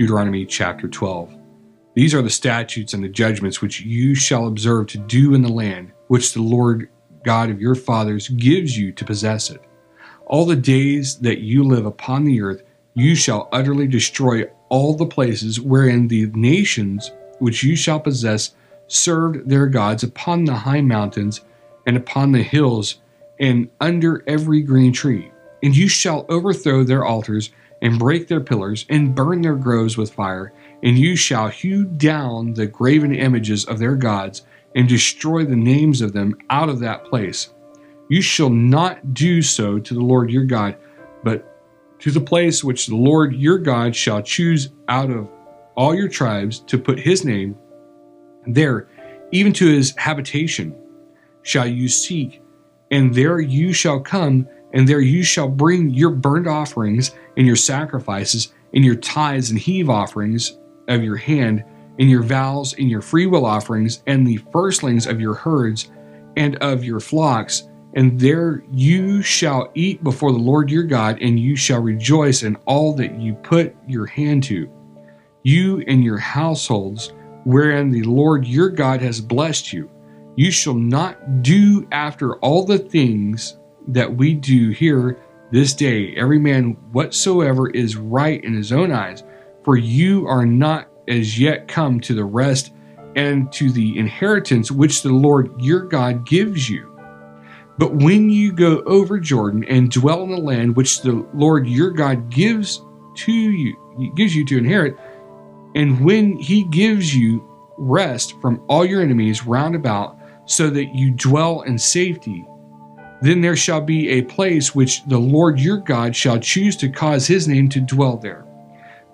Deuteronomy Chapter 12. These are the statutes and the judgments which you shall observe to do in the land which the Lord God of your fathers gives you to possess it. All the days that you live upon the earth, you shall utterly destroy all the places wherein the nations which you shall possess served their gods upon the high mountains and upon the hills and under every green tree. And you shall overthrow their altars and break their pillars and burn their groves with fire. And you shall hew down the graven images of their gods and destroy the names of them out of that place. You shall not do so to the Lord your God, but to the place which the Lord your God shall choose out of all your tribes to put his name there, even to his habitation shall you seek, and there you shall come, and there you shall bring your burnt offerings and your sacrifices and your tithes and heave offerings of your hand and your vows and your freewill offerings and the firstlings of your herds and of your flocks. And there you shall eat before the Lord your God, and you shall rejoice in all that you put your hand to, you and your households, wherein the Lord your God has blessed you. You shall not do after all the things that we do here this day, every man whatsoever is right in his own eyes, for you are not as yet come to the rest and to the inheritance which the Lord your God gives you. But when you go over Jordan and dwell in the land which the Lord your God gives you to inherit, and when he gives you rest from all your enemies round about, so that you dwell in safety, then there shall be a place which the Lord your God shall choose to cause his name to dwell there.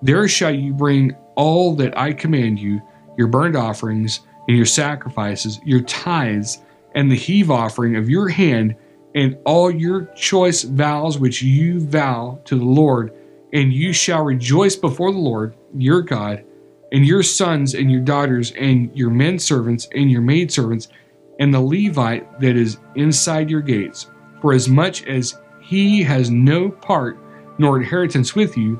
There shall you bring all that I command you, your burnt offerings and your sacrifices, your tithes, and the heave offering of your hand, and all your choice vows which you vow to the Lord, and you shall rejoice before the Lord your God, and your sons and your daughters, and your men servants and your maidservants, and the Levite that is inside your gates. For as much as he has no part nor inheritance with you,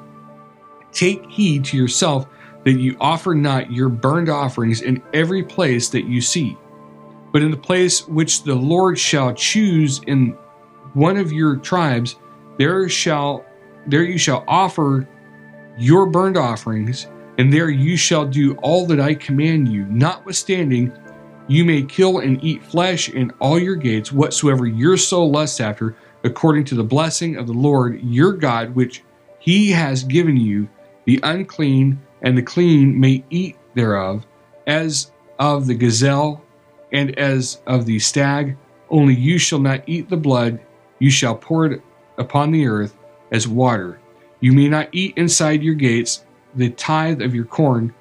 take heed to yourself that you offer not your burnt offerings in every place that you see, but in the place which the Lord shall choose in one of your tribes, there you shall offer your burnt offerings, and there you shall do all that I command you. Notwithstanding, you may kill and eat flesh in all your gates, whatsoever your soul lusts after, according to the blessing of the Lord your God, which he has given you. The unclean and the clean may eat thereof, as of the gazelle and as of the stag. Only you shall not eat the blood, you shall pour it upon the earth as water. You may not eat inside your gates the tithe of your corn,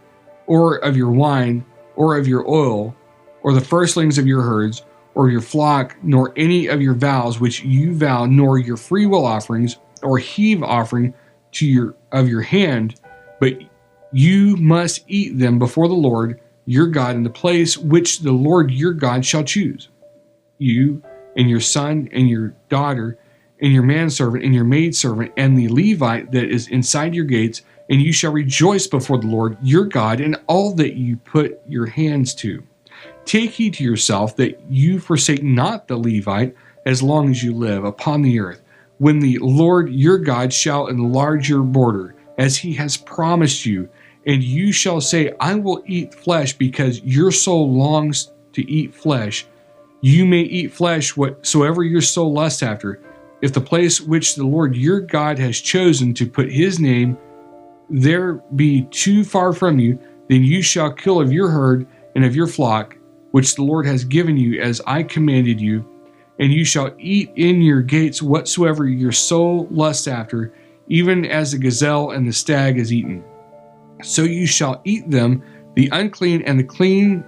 or of your wine, or of your oil, or the firstlings of your herds, or your flock, nor any of your vows which you vow, nor your freewill offerings, or heave offering of your hand, but you must eat them before the Lord your God in the place which the Lord your God shall choose. You and your son and your daughter and your manservant and your maidservant and the Levite that is inside your gates, and you shall rejoice before the Lord your God in all that you put your hands to. Take heed to yourself that you forsake not the Levite as long as you live upon the earth, when the Lord your God shall enlarge your border, as he has promised you, and you shall say, I will eat flesh, because your soul longs to eat flesh. You may eat flesh whatsoever your soul lusts after. If the place which the Lord your God has chosen to put his name there be too far from you, then you shall kill of your herd and of your flock, which the Lord has given you as I commanded you, and you shall eat in your gates whatsoever your soul lusts after, even as the gazelle and the stag is eaten. So you shall eat them, the unclean and the clean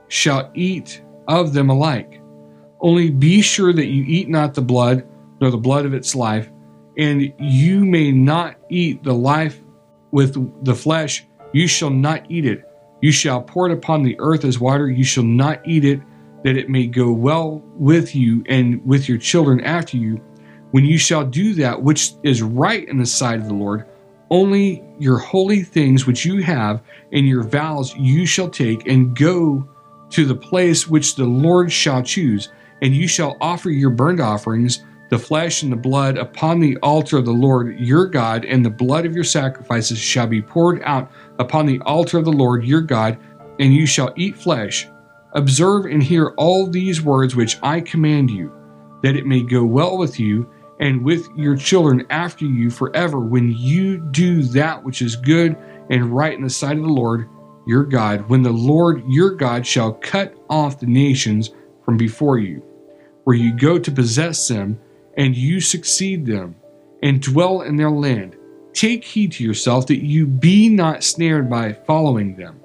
shall eat of them alike. Only be sure that you eat not the blood, nor the blood of its life, and you may not eat the life with the flesh. You shall not eat it. You shall pour it upon the earth as water. You shall not eat it, that it may go well with you and with your children after you, when you shall do that which is right in the sight of the Lord. only your holy things which you have, and your vows you shall take, and go to the place which the Lord shall choose, and you shall offer your burnt offerings, the flesh and the blood, upon the altar of the Lord your God, and the blood of your sacrifices shall be poured out upon the altar of the Lord your God, and you shall eat flesh. Observe and hear all these words which I command you, that it may go well with you and with your children after you forever, when you do that which is good and right in the sight of the Lord your God, when the Lord your God shall cut off the nations from before you, where you go to possess them, and you succeed them, and dwell in their land. Take heed to yourself that you be not snared by following them,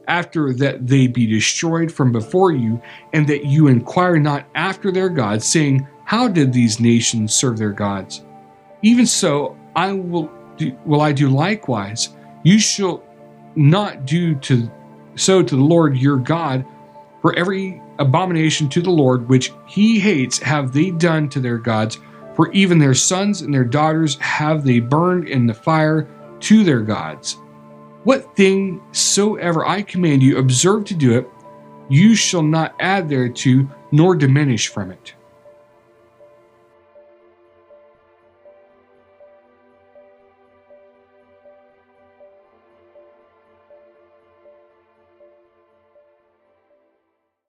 after that they be destroyed from before you, and that you inquire not after their gods, saying, how did these nations serve their gods? Even so I do likewise. You shall not do so to the Lord your God, for every abomination to the Lord which he hates have they done to their gods, for even their sons and their daughters have they burned in the fire to their gods. What thing soever I command you, observe to do it. You shall not add thereto, nor diminish from it.